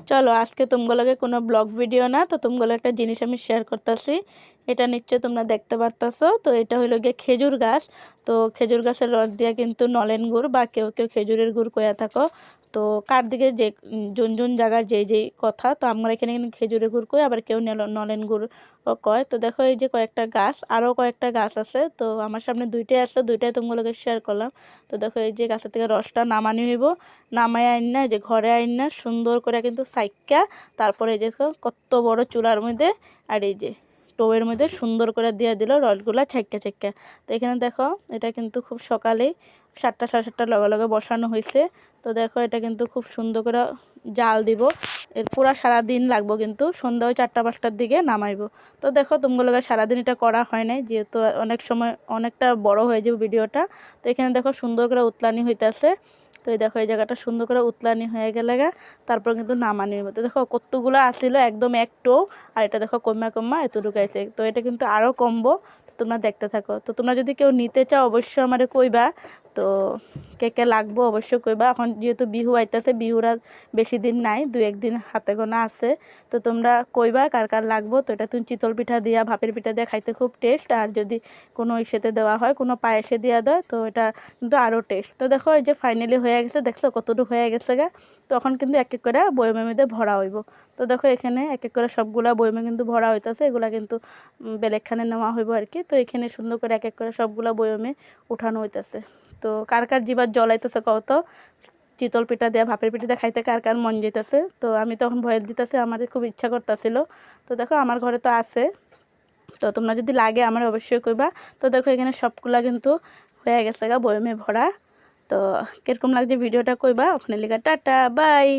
চলো আজকে তোমাগুলোকে কোনো ব্লগ ভিডিও না, তো তোমাগুলো একটা জিনিস আমি শেয়ার করতেছি। এটা নিশ্চয় তোমরা দেখতে পারতাছো। তো এটা হলো গিয়ে খেজুর গাছ। তো খেজুর গাছের রস দিয়ে কিন্তু নলেন গুড় বা কেউ কেউ খেজুরের গুড় কইয়া থাকো। তো কার দিকে যে যোন জায়গার যেই কথা, তো আমরা এখানে কিন্তু খেজুরের গুড় কই, আবার কেউ নলেন গুড় কয়। তো দেখো এই যে কয়েকটা গাছ, আরও কয়েকটা গাছ আছে। তো আমার সামনে দুইটাই আছে, দুইটাই তোমাগুলোকে শেয়ার করলাম। তো দেখো এই যে গাছের থেকে রসটা নামানি হইব, নামাই আইন না যে ঘরে আইন না সুন্দর করে কিন্তু সাইক্কা, তারপরে এই যে কত বড় চুলার মধ্যে আর এই যে টোয়ের মধ্যে সুন্দর করে দিয়ে দিল রসগুলা ছাইক্কা ছাইক্কা। তো এখানে দেখো এটা কিন্তু খুব সকালেই 7টা সাড়ে 7টার লগে লগে বসানো হয়েছে। তো দেখো এটা কিন্তু খুব সুন্দর করে জাল দিব, এর পুরা সারাদিন লাগবো, কিন্তু সন্ধ্যা ওই 4টা 5টার দিকে নামাইবো। তো দেখো তোমাগুলোকে সারাদিন এটা করা হয় নাই, যেহেতু অনেক সময় অনেকটা বড় হয়ে যাবে ভিডিওটা। তো এখানে দেখো সুন্দর করে উতলানি হইতেছে। তো এই দেখো এই জায়গাটা সুন্দর করে উতলানি হয়ে গেলে তারপর কিন্তু নামানির মতো দেখো কতগুলো আসছিল একদম একটু, আর এটা দেখো কমা কমা এতটুকু আছে। তো এটা কিন্তু আরও কমবো, তো তোমরা দেখতে থাকো। তো তোমরা যদি কেউ নিতে চাও অবশ্যই আমারে কইবা। তো কে কে লাগবো অবশ্যই কইবা। এখন যেহেতু বিহু আইতাছে, বিহুর আর বেশি দিন নাই, 2-1 দিন হাতে গোনা আছে। তো তোমরা কইবা কার কার লাগবো। তো এটা তুমি চিতল পিঠা দিয়া ভাপের পিঠা দিয়ে খাইতে খুব টেস্ট, আর যদি কোনো ইসেতে দেওয়া হয়, কোনো পায়েসে দিয়া দেয়, তো এটা কিন্তু আরও টেস্ট। তো দেখো এই যে ফাইনালি হয়ে গেছে, দেখছো কতটুকু হয়ে গেছে গা। তখন কিন্তু এক এক করে বয়মের মধ্যে ভরা হইব। তো দেখো এখানে এক এক করে সবগুলা বয়মে কিন্তু ভরা হইতেছে, এগুলা কিন্তু বেলেগখানে নেওয়া হইব আর কি। তো এখানে সুন্দর করে এক এক করে সবগুলা বয়মে উঠানো হইতেছে। তো কার কার জিবার জ্বলাইতেছে কত, চিতল পিঠা দেওয়া ভাপের পিঠা দিয়ে খাইতে কার কার মন যেতেছে। তো আমি তখন ভয়েস দিতেছে, আমার খুব ইচ্ছা করতেছিল। তো দেখো আমার ঘরে তো আছে, তো তোমরা যদি লাগে আমার অবশ্যই কইবা। তো দেখো এখানে সবগুলা কিন্তু হয়ে গেছে গা বয়মে ভরা। তো কিরকম লাগছে ভিডিওটা কইবা। ওখানে লিখা টাটা বাই।